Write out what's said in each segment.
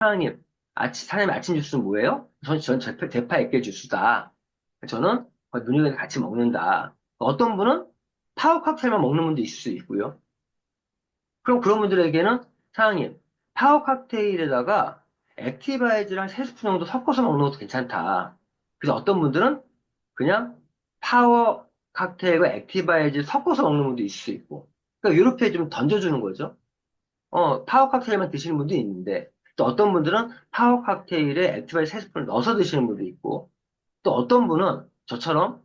사장님, 사장님 아침 주스는 뭐예요? 전 대파 액계 주스다. 저는 누님이랑 같이 먹는다. 어떤 분은 파워 칵테일만 먹는 분도 있을 수 있고요. 그럼 그런 분들에게는 사장님, 파워 칵테일에다가 액티바이즈랑 3스푼 정도 섞어서 먹는 것도 괜찮다. 그래서 어떤 분들은 그냥 파워 칵테일과 액티바이즈 섞어서 먹는 분도 있을 수 있고. 그러니까 이렇게 좀 던져주는 거죠. 파워 칵테일만 드시는 분도 있는데, 또 어떤 분들은 파워 칵테일에 액티바이즈 3스푼을 넣어서 드시는 분도 있고, 또 어떤 분은 저처럼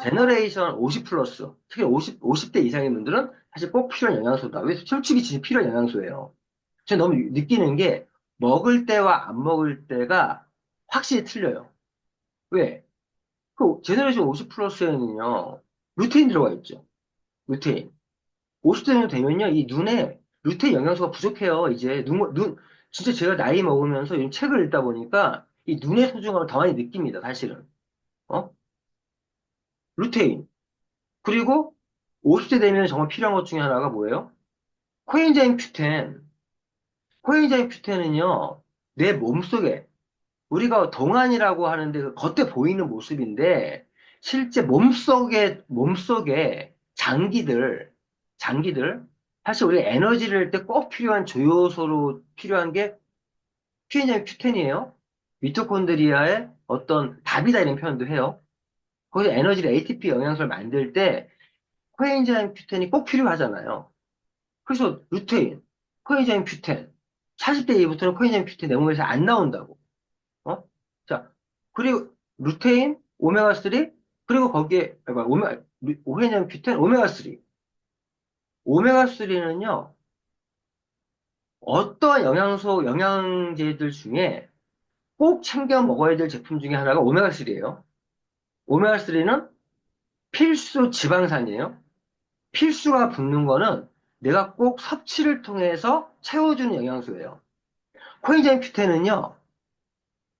제너레이션 50 플러스, 특히 50대 이상의 분들은 사실 꼭 필요한 영양소다. 왜? 솔직히 진짜 필요한 영양소예요. 제가 너무 느끼는 게 먹을 때와 안 먹을 때가 확실히 틀려요. 왜? 그 제너레이션 50 플러스에는요, 루테인 들어가 있죠. 루테인. 50대 정도 되면요, 이 눈에 루테인 영양소가 부족해요. 이제 진짜 제가 나이 먹으면서 요즘 책을 읽다 보니까 이 눈의 소중함을 더 많이 느낍니다, 사실은. 어? 루테인. 그리고 50대 되면 정말 필요한 것 중에 하나가 뭐예요? 코엔자임 Q10. 코엔자임 Q10은요, 내 몸속에, 우리가 동안이라고 하는데 그 겉에 보이는 모습인데, 실제 몸속에 장기들, 사실 우리 에너지를 할 때 꼭 필요한 조효소로 필요한 게 코엔자임 Q10이에요. 미토콘드리아의 어떤 답이다 이런 표현도 해요. 거기서 에너지를 ATP 영양소를 만들 때 코엔자임 Q10이 꼭 필요하잖아요. 그래서 루테인, 코엔자임 Q10, 40대 이후부터는 코엔자임 Q10 내 몸에서 안 나온다고. 어? 자, 그리고 루테인, 오메가3, 그리고 거기에, 코엔자임 Q10, 오메가3. 오메가3는요, 어떠한 영양제들 중에 꼭 챙겨 먹어야 될 제품 중에 하나가 오메가3예요. 오메가3는 필수 지방산이에요. 필수가 붙는 거는 내가 꼭 섭취를 통해서 채워주는 영양소예요. 코엔자임 Q10은요,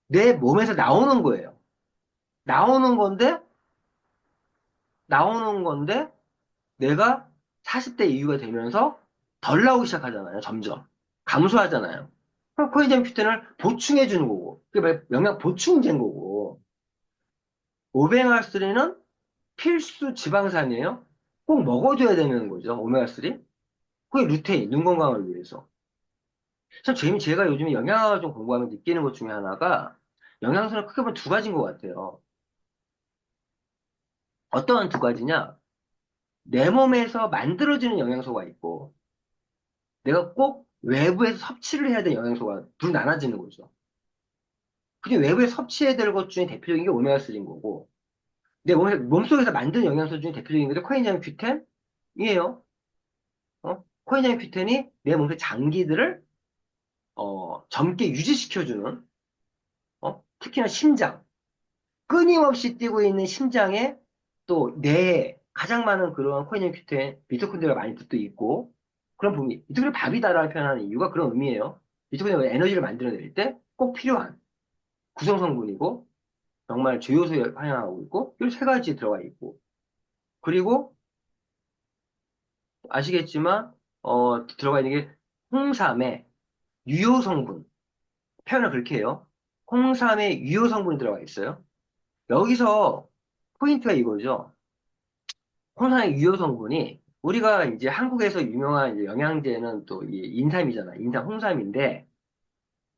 내 몸에서 나오는 거예요. 나오는 건데, 나오는 건데, 내가 40대 이후가 되면서 덜 나오기 시작하잖아요, 점점. 감소하잖아요. 그럼 코엔자임 Q10을 보충해주는 거고, 그게 영양 보충제인 거고, 오메가3는 필수 지방산이에요. 꼭 먹어줘야 되는 거죠, 오메가3. 그게 루테인, 눈 건강을 위해서. 참 제가 요즘에 영양학을 좀 공부하면 느끼는 것 중에 하나가, 영양소는 크게 보면 두 가지인 것 같아요. 어떤 두 가지냐? 내 몸에서 만들어지는 영양소가 있고, 내가 꼭 외부에서 섭취를 해야 되는 영양소가 둘 나눠지는 거죠. 그게 외부에서 섭취해야 될 것 중에 대표적인 게 오메가3인 거고, 몸속에서 만든 영양소 중에 대표적인 게 코엔자임 Q10이에요. 코엔자임 Q10이 내 몸의 장기들을, 젊게 유지시켜주는, 특히나 심장, 끊임없이 뛰고 있는 심장에 또 뇌에 가장 많은 그런 코엔자임 Q10, 미토콘드리아가 많이 붙어 있고, 그런 부분이, 미토콘드리아 밥이다라는 표현하는 이유가 그런 의미예요. 미토콘드리아가 에너지를 만들어낼 때 꼭 필요한 구성성분이고, 정말 주요소에 반영하고 있고, 이 세 가지 들어가 있고, 그리고 아시겠지만, 들어가 있는 게 홍삼의 유효성분, 표현을 그렇게 해요. 홍삼의 유효성분이 들어가 있어요. 여기서 포인트가 이거죠. 홍삼의 유효성분이 우리가 이제 한국에서 유명한 이제 영양제는 또 이 인삼이잖아. 인삼, 홍삼인데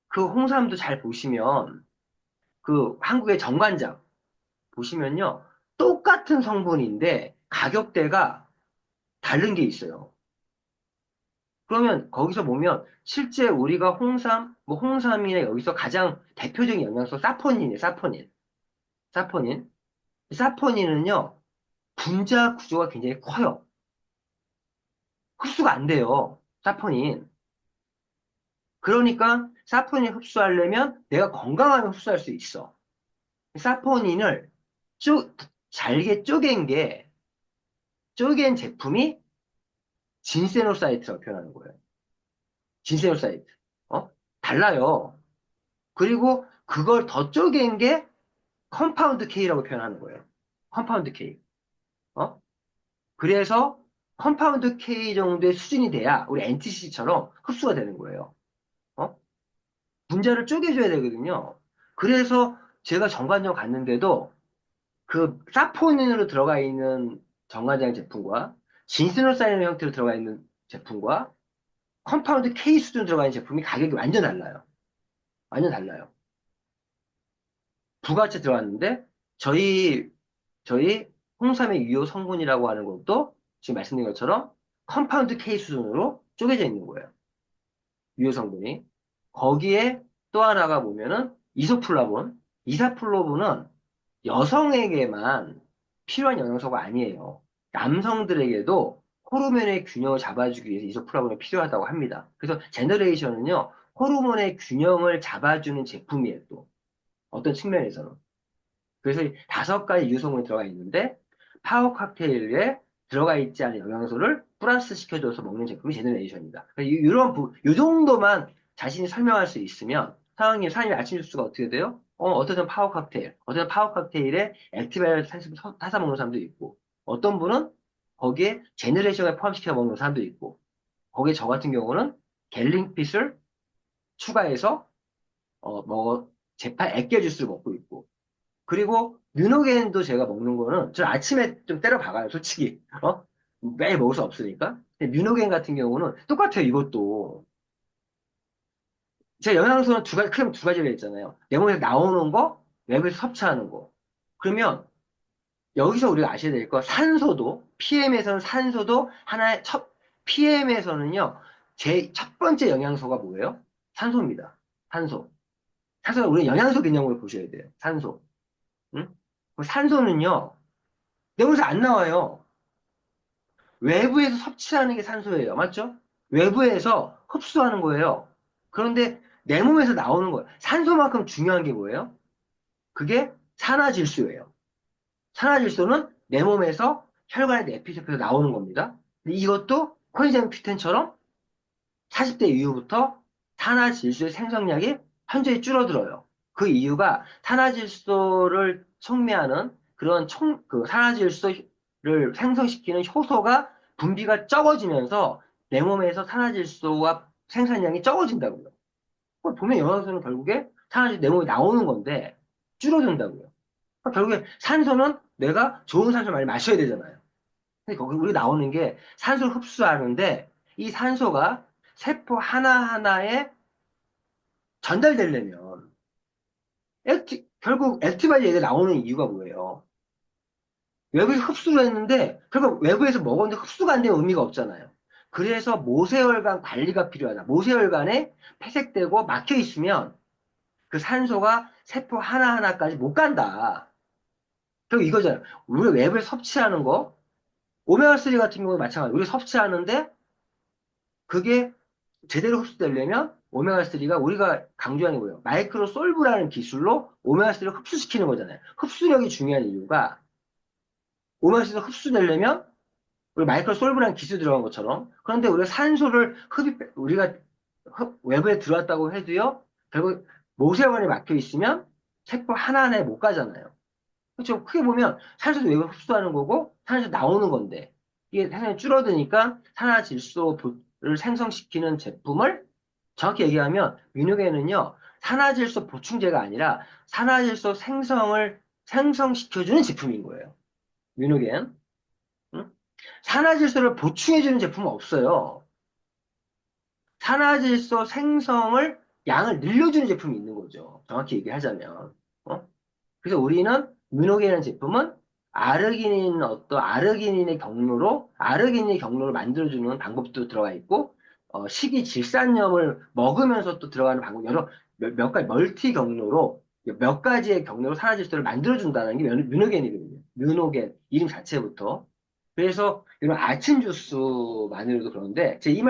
그 홍삼도 잘 보시면 그 한국의 정관장 보시면요. 똑같은 성분인데 가격대가 다른 게 있어요. 그러면 거기서 보면 실제 우리가 뭐 홍삼이나 여기서 가장 대표적인 영양소 사포닌이에요, 사포닌. 사포닌. 사포닌은요, 분자 구조가 굉장히 커요. 흡수가 안 돼요, 사포닌. 그러니까 사포닌 흡수하려면 내가 건강하면 흡수할 수 있어. 사포닌을 잘게 쪼갠 제품이 진세노사이트라고 표현하는 거예요. 진세노사이트. 어? 달라요. 그리고 그걸 더 쪼갠 게 컴파운드 K라고 표현하는 거예요. 컴파운드 K. 어? 그래서 컴파운드 K 정도의 수준이 돼야 우리 NTC처럼 흡수가 되는 거예요. 어? 분자를 쪼개줘야 되거든요. 그래서 제가 정관장 갔는데도 그 사포닌으로 들어가 있는 정관장 제품과 진스노사인 형태로 들어가 있는 제품과 컴파운드 K 수준 들어가 있는 제품이 가격이 완전 달라요. 완전 달라요. 부가치 들어갔는데 저희 홍삼의 유효 성분이라고 하는 것도 지금 말씀드린 것처럼 컴파운드 K 수준으로 쪼개져 있는 거예요. 유효 성분이. 거기에 또 하나가 보면은 이소플라본. 이사플로본은 여성에게만 필요한 영양소가 아니에요. 남성들에게도 호르몬의 균형을 잡아주기 위해서 이소플라본이 필요하다고 합니다. 그래서 제너레이션은요, 호르몬의 균형을 잡아주는 제품이에요, 또. 어떤 측면에서는. 그래서 이 5가지 유효성분이 들어가 있는데, 파워 칵테일에 들어가 있지 않은 영양소를 플러스 시켜줘서 먹는 제품이 제너레이션입니다. 요 정도만 자신이 설명할 수 있으면, 사장님 아침 주스가 어떻게 돼요? 어떤 파워 칵테일, 어떤 파워 칵테일에 액티바이를 타서 먹는 사람도 있고, 어떤 분은 거기에 제너레이션을 포함시켜 먹는 사람도 있고, 거기에 저 같은 경우는 갤링핏을 추가해서, 제파 액계 주스를 먹고 있고, 그리고 뮤노겐도 제가 먹는 거는 저 아침에 좀 때려 박아요, 솔직히. 매일 먹을 수 없으니까. 근데 뮤노겐 같은 경우는 똑같아요, 이것도. 제가 영양소는 크게 두 가지가 있잖아요. 내 몸에서 나오는 거, 외부에서 섭취하는 거. 그러면 여기서 우리가 아셔야 될 거, PM에서는 산소도 PM에서는요, 제 첫 번째 영양소가 뭐예요? 산소입니다. 산소. 산소는 우리 영양소 개념으로 보셔야 돼요. 산소. 응? 산소는요, 내 몸에서 안 나와요. 외부에서 섭취하는 게 산소예요. 맞죠? 외부에서 흡수하는 거예요. 그런데 내 몸에서 나오는 거예요. 산소만큼 중요한 게 뭐예요? 그게 산화질소예요. 산화질소는 내 몸에서 혈관의 내피세포에서 나오는 겁니다. 이것도 코엔자임 Q10처럼 40대 이후부터 산화질소의 생성량이 현저히 줄어들어요. 그 이유가 산화질소를 촉매하는 그런 산화질소를 생성시키는 효소가 분비가 적어지면서 내 몸에서 산화질소와 생산량이 적어진다고요. 그걸 보면 영양소는 결국에 산화질소 내 몸에 나오는 건데 줄어든다고요. 그러니까 결국에 산소는 내가 좋은 산소를 많이 마셔야 되잖아요. 근데 거기 우리 나오는 게 산소를 흡수하는데 이 산소가 세포 하나하나에 전달되려면 결국 액티바이드 얘가 나오는 이유가 뭐예요? 외부에서 흡수를 했는데 결국 외부에서 먹었는데 흡수가 안 되면 의미가 없잖아요. 그래서 모세혈관 관리가 필요하다. 모세혈관에 폐색되고 막혀 있으면 그 산소가 세포 하나하나까지 못 간다. 결국 이거잖아요. 우리가 외부에서 섭취하는 거 오메가3 같은 경우는 마찬가지로 우리가 섭취하는데 그게 제대로 흡수되려면 오메가3가 우리가 강조하는 거예요. 마이크로 솔브라는 기술로 오메가3를 흡수시키는 거잖아요. 흡수력이 중요한 이유가 오메가3를 흡수되려면 우리 마이크로 솔브라는 기술이 들어간 것처럼 그런데 우리가 산소를 우리가 외부에 들어왔다고 해도요. 결국 모세혈관에 막혀 있으면 세포 하나하나에 못 가잖아요. 그렇죠? 크게 보면 산소도 외부에 흡수하는 거고 산소 나오는 건데 이게 산소이 줄어드니까 산화질소를 생성시키는 제품을 정확히 얘기하면 민요계는요 산화질소 보충제가 아니라 산화질소 생성시켜주는 제품인 거예요. 민요겐. 응? 산화질소를 보충해주는 제품은 없어요. 산화질소 생성을 양을 늘려주는 제품이 있는 거죠. 정확히 얘기하자면. 그래서 우리는 뮤노게라는 제품은 아르기닌의 경로를 만들어주는 방법도 들어가 있고, 식이질산염을 먹으면서 또 들어가는 방법, 몇 가지 멀티 경로로, 몇 가지의 경로로 산화질소를 만들어준다는 게 뮤노겐이거든요. 뮤노겐, 이름 자체부터. 그래서 이런 아침 주스만으로도 그런데, 제이